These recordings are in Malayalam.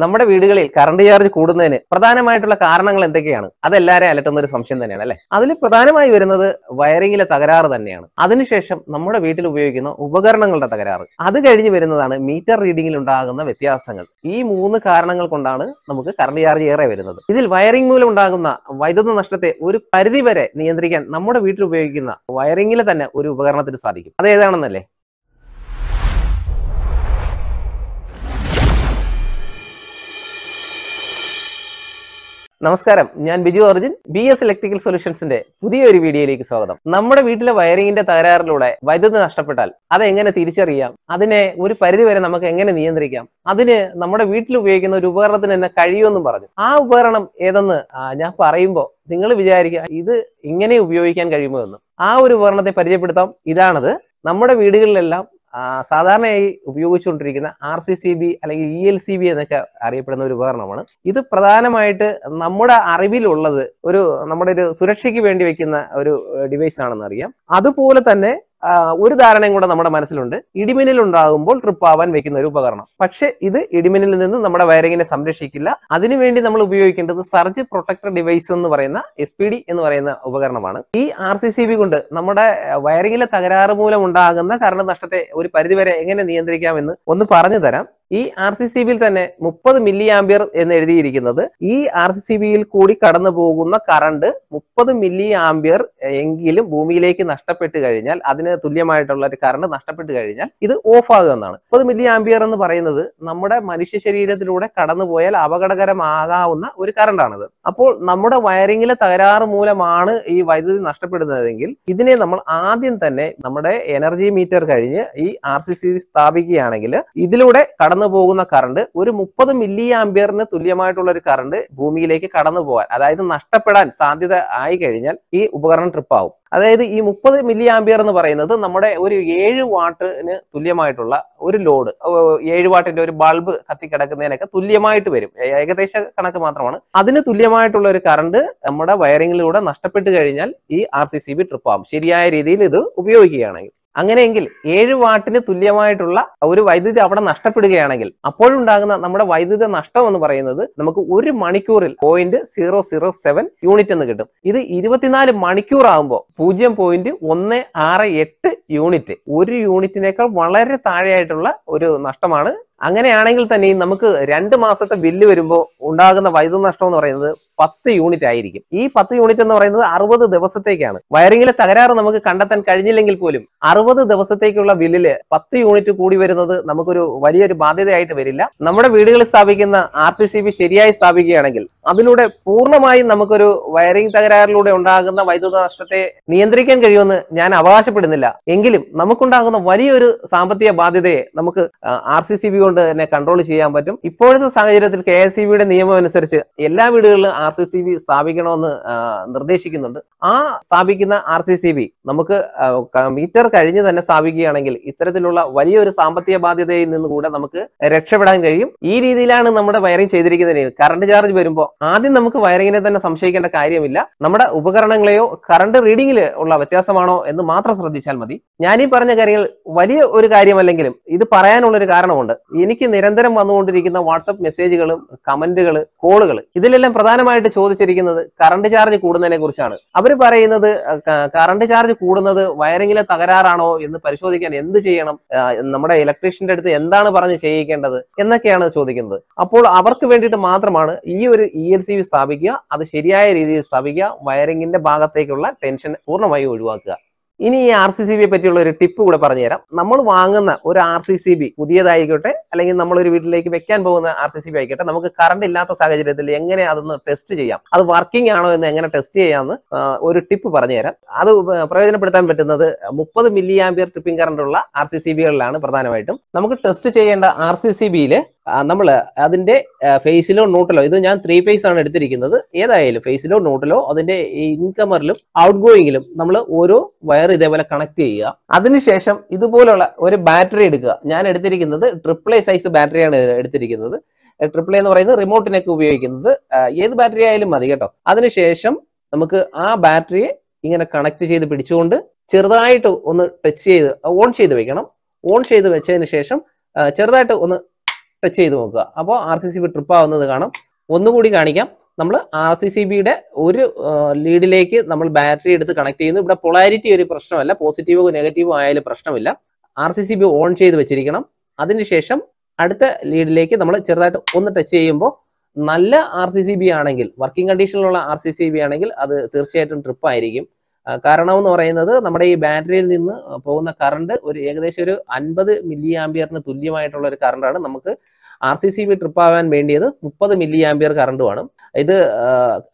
നമ്മുടെ വീടുകളിൽ കറണ്ട് ചാർജ് കൂടുന്നതിന് പ്രധാനമായിട്ടുള്ള കാരണങ്ങൾ എന്തൊക്കെയാണ്? അതെല്ലാവരെയും അലട്ടുന്ന ഒരു സംശയം തന്നെയാണ് അല്ലെ? അതിൽ പ്രധാനമായി വരുന്നത് വയറിംഗിലെ തകരാറ് തന്നെയാണ്. അതിനുശേഷം നമ്മുടെ വീട്ടിൽ ഉപയോഗിക്കുന്ന ഉപകരണങ്ങളുടെ തകരാറ്, അത് കഴിഞ്ഞ് വരുന്നതാണ് മീറ്റർ റീഡിംഗിൽ ഉണ്ടാകുന്ന വ്യത്യാസങ്ങൾ. ഈ 3 കാരണങ്ങൾ കൊണ്ടാണ് നമുക്ക് കറണ്ട് ചാർജ് ഏറെ വരുന്നത്. ഇതിൽ വയറിംഗ് മൂലം ഉണ്ടാകുന്ന വൈദ്യുത നഷ്ടത്തെ ഒരു പരിധി വരെ നിയന്ത്രിക്കാൻ നമ്മുടെ വീട്ടിൽ ഉപയോഗിക്കുന്ന വയറിംഗിൽ തന്നെ ഒരു ഉപകരണത്തിന് സാധിക്കും. അത് ഏതാണെന്നല്ലേ? നമസ്കാരം, ഞാൻ ബിജുവർജുൻ. B.S Electrical Solutionsന്റെ പുതിയൊരു വീഡിയോയിലേക്ക് സ്വാഗതം. നമ്മുടെ വീട്ടിലെ വയറിംഗിന്റെ തകരാറിലൂടെ വൈദ്യുതി നഷ്ടപ്പെട്ടാൽ അതെങ്ങനെ തിരിച്ചറിയാം? അതിനെ ഒരു പരിധി വരെ നമുക്ക് എങ്ങനെ നിയന്ത്രിക്കാം? അതിന് നമ്മുടെ വീട്ടിൽ ഉപയോഗിക്കുന്ന ഒരു ഉപകരണത്തിന് തന്നെ കഴിയുമെന്നും പറഞ്ഞു. ആ ഉപകരണം ഏതെന്ന് ഞാൻ പറയുമ്പോൾ നിങ്ങൾ വിചാരിക്കുക ഇത് ഇങ്ങനെ ഉപയോഗിക്കാൻ കഴിയുമോ എന്ന്. ആ ഒരു ഉപകരണത്തെ പരിചയപ്പെടുത്താം. ഇതാണത്. നമ്മുടെ വീടുകളിലെല്ലാം സാധാരണയായി ഉപയോഗിച്ചുകൊണ്ടിരിക്കുന്ന RCCB അല്ലെങ്കിൽ ELCB എന്നൊക്കെ അറിയപ്പെടുന്ന ഒരു ഉപകരണമാണ്. ഇത് പ്രധാനമായിട്ട് നമ്മുടെ അറിവിലുള്ളത് നമ്മുടെ ഒരു സുരക്ഷയ്ക്ക് വേണ്ടി വെക്കുന്ന ഒരു ഡിവൈസ് ആണെന്ന് അറിയാം. അതുപോലെ തന്നെ ഒരു ധാരണയും കൂടെ നമ്മുടെ മനസ്സിലുണ്ട്. ഇടിമിന്നൽ ഉണ്ടാകുമ്പോൾ ട്രിപ്പ് ആവാൻ വെക്കുന്ന ഒരു ഉപകരണം. പക്ഷെ ഇത് ഇടിമിന്നലിൽ നിന്ന് നമ്മുടെ വയറിങ്ങിനെ സംരക്ഷിക്കില്ല. അതിനുവേണ്ടി നമ്മൾ ഉപയോഗിക്കേണ്ടത് സർജ് പ്രൊട്ടക്ടർ ഡിവൈസ് എന്ന് പറയുന്ന SPD എന്ന് പറയുന്ന ഉപകരണമാണ്. ഈ RCCB കൊണ്ട് നമ്മുടെ വയറിങ്ങിലെ തകരാറ് മൂലം ഉണ്ടാകുന്ന കറണ്ട് നഷ്ടത്തെ ഒരു പരിധിവരെ എങ്ങനെ നിയന്ത്രിക്കാമെന്ന് ഒന്ന് പറഞ്ഞു തരാം. ഈ RCCBയിൽ തന്നെ 30 മില്ലി ആംപിയർ എന്ന് എഴുതിയിരിക്കുന്നത് ഈ RCCBയിൽ കൂടി കടന്നു പോകുന്ന കറണ്ട് 30 മില്ലി ആംപിയർ എങ്കിലും ഭൂമിയിലേക്ക് നഷ്ടപ്പെട്ട് കഴിഞ്ഞാൽ, അതിന് തുല്യമായിട്ടുള്ള ഒരു കറണ്ട് നഷ്ടപ്പെട്ട് കഴിഞ്ഞാൽ ഇത് ഓഫ് ആകുമെന്നാണ്. 30 മില്ലി ആംപിയർ എന്ന് പറയുന്നത് നമ്മുടെ മനുഷ്യ ശരീരത്തിലൂടെ കടന്നുപോയാൽ അപകടകരമാകാവുന്ന ഒരു കറണ്ടാണിത്. അപ്പോൾ നമ്മുടെ വയറിങ്ങിലെ തകരാറ് മൂലമാണ് ഈ വൈദ്യുതി നഷ്ടപ്പെടുന്നതെങ്കിൽ ഇതിനെ നമ്മൾ ആദ്യം തന്നെ നമ്മുടെ എനർജി മീറ്റർ കഴിഞ്ഞ് ഈ RCCB സ്ഥാപിക്കുകയാണെങ്കിൽ ഇതിലൂടെ കടന്നു പോകുന്ന കറണ്ട് ഒരു 30 മില്ലി ആംപിയറിന് തുല്യമായിട്ടുള്ള ഒരു കറണ്ട് ഭൂമിയിലേക്ക് കടന്നു പോകാൻ, അതായത് നഷ്ടപ്പെടാൻ സാധ്യത ആയി കഴിഞ്ഞാൽ ഈ ഉപകരണം ട്രിപ്പ് ആവും. അതായത് ഈ 30 മില്ലി ആംപിയർ എന്ന് പറയുന്നത് നമ്മുടെ ഒരു 7 വാട്ടിന് തുല്യമായിട്ടുള്ള ഒരു ലോഡ്, 7 വാട്ടിന്റെ ഒരു ബൾബ് കത്തിക്കിടക്കുന്നതിനൊക്കെ തുല്യമായിട്ട് വരും. ഏകദേശ കണക്ക് മാത്രമാണ്. അതിന് തുല്യമായിട്ടുള്ള ഒരു കറണ്ട് നമ്മുടെ വയറിങ്ങിലൂടെ നഷ്ടപ്പെട്ട് കഴിഞ്ഞാൽ ഈ RCCB ട്രിപ്പ് ആവും, ശരിയായ രീതിയിൽ ഇത് ഉപയോഗിക്കുകയാണെങ്കിൽ. അങ്ങനെയെങ്കിൽ 7 വാട്ടിന് തുല്യമായിട്ടുള്ള ഒരു വൈദ്യുതി അവിടെ നഷ്ടപ്പെടുകയാണെങ്കിൽ അപ്പോഴുണ്ടാകുന്ന നമ്മുടെ വൈദ്യുത നഷ്ടം എന്ന് പറയുന്നത് നമുക്ക് ഒരു മണിക്കൂറിൽ 0.007 യൂണിറ്റ് എന്ന് കിട്ടും. ഇത് 24 മണിക്കൂർ ആകുമ്പോൾ 0.168 യൂണിറ്റ്, ഒരു യൂണിറ്റിനേക്കാൾ വളരെ താഴെയായിട്ടുള്ള ഒരു നഷ്ടമാണ്. അങ്ങനെയാണെങ്കിൽ തന്നെ നമുക്ക് 2 മാസത്തെ ബില്ല് വരുമ്പോൾ ഉണ്ടാകുന്ന വൈദ്യുത നഷ്ടം എന്ന് പറയുന്നത് 10 യൂണിറ്റ് ആയിരിക്കും. ഈ 10 യൂണിറ്റ് എന്ന് പറയുന്നത് 60 ദിവസത്തേക്കാണ്. വയറിങ്ങിലെ തകരാറ് നമുക്ക് കണ്ടെത്താൻ കഴിഞ്ഞില്ലെങ്കിൽ പോലും 60 ദിവസത്തേക്കുള്ള ബില്ലില് 10 യൂണിറ്റ് കൂടി വരുന്നത് നമുക്കൊരു വലിയൊരു ബാധ്യതയായിട്ട് വരില്ല. നമ്മുടെ വീടുകളിൽ സ്ഥാപിക്കുന്ന RCCB ശരിയായി സ്ഥാപിക്കുകയാണെങ്കിൽ അതിലൂടെ പൂർണ്ണമായും നമുക്കൊരു വയറിംഗ് തകരാറിലൂടെ ഉണ്ടാകുന്ന വൈദ്യുത നഷ്ടത്തെ നിയന്ത്രിക്കാൻ കഴിയുമെന്ന് ഞാൻ അവകാശപ്പെടുന്നില്ല. എങ്കിലും നമുക്കുണ്ടാകുന്ന വലിയൊരു സാമ്പത്തിക ബാധ്യതയെ നമുക്ക് RCCB കൊണ്ട് തന്നെ കൺട്രോൾ ചെയ്യാൻ പറ്റും. ഇപ്പോഴത്തെ സാഹചര്യത്തിൽ KSEBയുടെ നിയമം അനുസരിച്ച് എല്ലാ വീടുകളിലും RCCB സ്ഥാപിക്കണമെന്ന് നിർദ്ദേശിക്കുന്നുണ്ട്. ആ സ്ഥാപിക്കുന്ന RCCB നമുക്ക് മീറ്റർ കഴിഞ്ഞ് തന്നെ സ്ഥാപിക്കുകയാണെങ്കിൽ ഇത്തരത്തിലുള്ള വലിയൊരു സാമ്പത്തിക ബാധ്യതയിൽ നിന്ന് കൂടെ നമുക്ക് രക്ഷപ്പെടാൻ കഴിയും. ഈ രീതിയിലാണ് നമ്മുടെ വയറിംഗ് ചെയ്തിരിക്കുന്നതിന് കറണ്ട് ചാർജ് വരുമ്പോൾ ആദ്യം നമുക്ക് വയറിങ്ങിനെ തന്നെ സംശയിക്കേണ്ട കാര്യമില്ല. നമ്മുടെ ഉപകരണങ്ങളെയോ കറണ്ട് റീഡിംഗിൽ ഉള്ള വ്യത്യാസമാണോ എന്ന് മാത്രം ശ്രദ്ധിച്ചാൽ മതി. ഞാനീ പറഞ്ഞ കാര്യങ്ങൾ വലിയ ഒരു കാര്യമല്ലെങ്കിലും ഇത് പറയാനുള്ളൊരു കാരണമുണ്ട്. എനിക്ക് നിരന്തരം വന്നുകൊണ്ടിരിക്കുന്ന വാട്സപ്പ് മെസ്സേജുകളും കമന്റുകൾ, കോളുകൾ, ഇതിലെല്ലാം പ്രധാനമായിട്ട് ചോദിച്ചിരിക്കുന്നത് കറണ്ട് ചാർജ് കൂടുന്നതിനെ കുറിച്ചാണ്. അവർ പറയുന്നത് കറണ്ട് ചാർജ് കൂടുന്നത് വയറിങ്ങിലെ തകരാറാണോ എന്ന് പരിശോധിക്കാൻ എന്ത് ചെയ്യണം, നമ്മുടെ ഇലക്ട്രീഷ്യന്റെ അടുത്ത് എന്താണ് പറഞ്ഞ് ചെയ്യിക്കേണ്ടത് എന്നൊക്കെയാണ് ചോദിക്കുന്നത്. അപ്പോൾ അവർക്ക് വേണ്ടിയിട്ട് മാത്രമാണ് ഈ ഒരു ELCB സ്ഥാപിക്കുക. അത് ശരിയായ രീതിയിൽ സ്ഥാപിക്കുക. വയറിങ്ങിന്റെ ഭാഗത്തേക്കുള്ള ടെൻഷൻ പൂർണ്ണമായി ഒഴിവാക്കുക. ഇനി ഈ RCCBയെ പറ്റിയുള്ള ഒരു ടിപ്പ് കൂടെ പറഞ്ഞുതരാം. നമ്മൾ വാങ്ങുന്ന ഒരു RCCB പുതിയതായിക്കോട്ടെ അല്ലെങ്കിൽ നമ്മളൊരു വീട്ടിലേക്ക് വെക്കാൻ പോകുന്ന RCCB ആയിക്കോട്ടെ, നമുക്ക് കറണ്ട് ഇല്ലാത്ത സാഹചര്യത്തിൽ എങ്ങനെ അതൊന്ന് ടെസ്റ്റ് ചെയ്യാം, അത് വർക്കിംഗ് ആണോ എന്ന് എങ്ങനെ ടെസ്റ്റ് ചെയ്യാമെന്ന് ഒരു ടിപ്പ് പറഞ്ഞുതരാം. അത് പ്രയോജനപ്പെടുത്താൻ പറ്റുന്നത് 30 മില്ലി ആംപിയർ ട്രിപ്പിംഗ് കറണ്ട് ഉള്ള RCCBകളിലാണ് പ്രധാനമായിട്ടും. നമുക്ക് ടെസ്റ്റ് ചെയ്യേണ്ട RCCBയിൽ നമ്മൾ അതിന്റെ ഫേസിലോ ന്യൂട്രലോ, ഇത് ഞാൻ 3 ഫേസ് ആണ് എടുത്തിരിക്കുന്നത്, ഏതായാലും ഫേസിലോ ന്യൂട്രലോ അതിന്റെ ഇൻകമറിലും ഔട്ട് ഗോയിങ്ങിലും നമ്മൾ ഓരോ വയർ ഇതേപോലെ കണക്ട് ചെയ്യുക. അതിനുശേഷം ഇതുപോലുള്ള ഒരു ബാറ്ററി എടുക്കുക. ഞാൻ എടുത്തിരിക്കുന്നത് AAA സൈസ് ബാറ്ററിയാണ് എടുത്തിരിക്കുന്നത്. AAA എന്ന് പറയുന്നത് റിമോട്ടിനൊക്കെ ഉപയോഗിക്കുന്നത്, ഏത് ബാറ്ററി ആയാലും മതി കേട്ടോ. അതിനുശേഷം നമുക്ക് ആ ബാറ്ററിയെ ഇങ്ങനെ കണക്ട് ചെയ്ത് പിടിച്ചുകൊണ്ട് ചെറുതായിട്ട് ഒന്ന് ടച്ച് ചെയ്ത് ഓൺ ചെയ്ത് വെക്കണം. ഓൺ ചെയ്ത് വെച്ചതിന് ശേഷം ചെറുതായിട്ട് ഒന്ന് ടച്ച് ചെയ്ത് നോക്കുക. അപ്പോൾ RCCB ട്രിപ്പ് ആവുന്നത് കാണാം. ഒന്നുകൂടി കാണിക്കാം. നമ്മൾ RCCBയുടെ ഒരു ലീഡിലേക്ക് നമ്മൾ ബാറ്ററി എടുത്ത് കണക്ട് ചെയ്യുന്നു. ഇവിടെ പൊളാരിറ്റി ഒരു പ്രശ്നമല്ല, പോസിറ്റീവോ നെഗറ്റീവോ ആയാലും പ്രശ്നമില്ല. RCCB ഓൺ ചെയ്ത് വെച്ചിരിക്കണം. അതിനുശേഷം അടുത്ത ലീഡിലേക്ക് നമ്മൾ ചെറുതായിട്ട് ഒന്ന് ടച്ച് ചെയ്യുമ്പോൾ നല്ല RCCB ആണെങ്കിൽ, വർക്കിംഗ് കണ്ടീഷനിലുള്ള RCCB ആണെങ്കിൽ അത് തീർച്ചയായിട്ടും ട്രിപ്പ് ആയിരിക്കും. കാരണം എന്ന് പറയുന്നത് നമ്മുടെ ഈ ബാറ്ററിയിൽ നിന്ന് പോകുന്ന കറണ്ട് ഏകദേശം ഒരു 50 മില്ലി ആംപിയറിന് തുല്യമായിട്ടുള്ള ഒരു കറണ്ടാണ്. നമുക്ക് RCCB ട്രിപ്പ് ആവാൻ വേണ്ടിയത് 30 മില്ലി ആംപിയർ കറണ്ടുമാണ്. ഇത്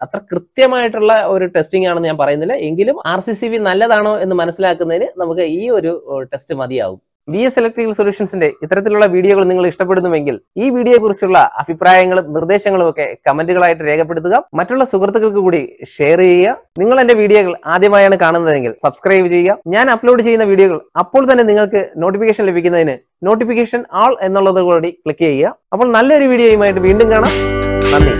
അത്ര കൃത്യമായിട്ടുള്ള ഒരു ടെസ്റ്റിംഗ് ആണെന്ന് ഞാൻ പറയുന്നില്ല. എങ്കിലും RCCB നല്ലതാണോ എന്ന് മനസ്സിലാക്കുന്നതിന് നമുക്ക് ഈ ഒരു ടെസ്റ്റ് മതിയാവും. B.S Electrical Solutionsന്റെ ഇത്തരത്തിലുള്ള വീഡിയോകൾ നിങ്ങൾ ഇഷ്ടപ്പെടുന്നുവെങ്കിൽ ഈ വീഡിയോയെ കുറിച്ചുള്ള അഭിപ്രായങ്ങളും നിർദ്ദേശങ്ങളും ഒക്കെ കമന്റുകളായിട്ട് രേഖപ്പെടുത്തുക. മറ്റുള്ള സുഹൃത്തുക്കൾക്ക് കൂടി ഷെയർ ചെയ്യുക. നിങ്ങൾ എന്റെ വീഡിയോകൾ ആദ്യമായാണ് കാണുന്നതെങ്കിൽ സബ്സ്ക്രൈബ് ചെയ്യുക. ഞാൻ അപ്ലോഡ് ചെയ്യുന്ന വീഡിയോകൾ അപ്പോൾ തന്നെ നിങ്ങൾക്ക് നോട്ടിഫിക്കേഷൻ ലഭിക്കുന്നതിന് നോട്ടിഫിക്കേഷൻ ആൾ എന്നുള്ളത് കൂടി ക്ലിക്ക് ചെയ്യുക. അപ്പോൾ നല്ലൊരു വീഡിയോയുമായിട്ട് വീണ്ടും കാണാം. നന്ദി.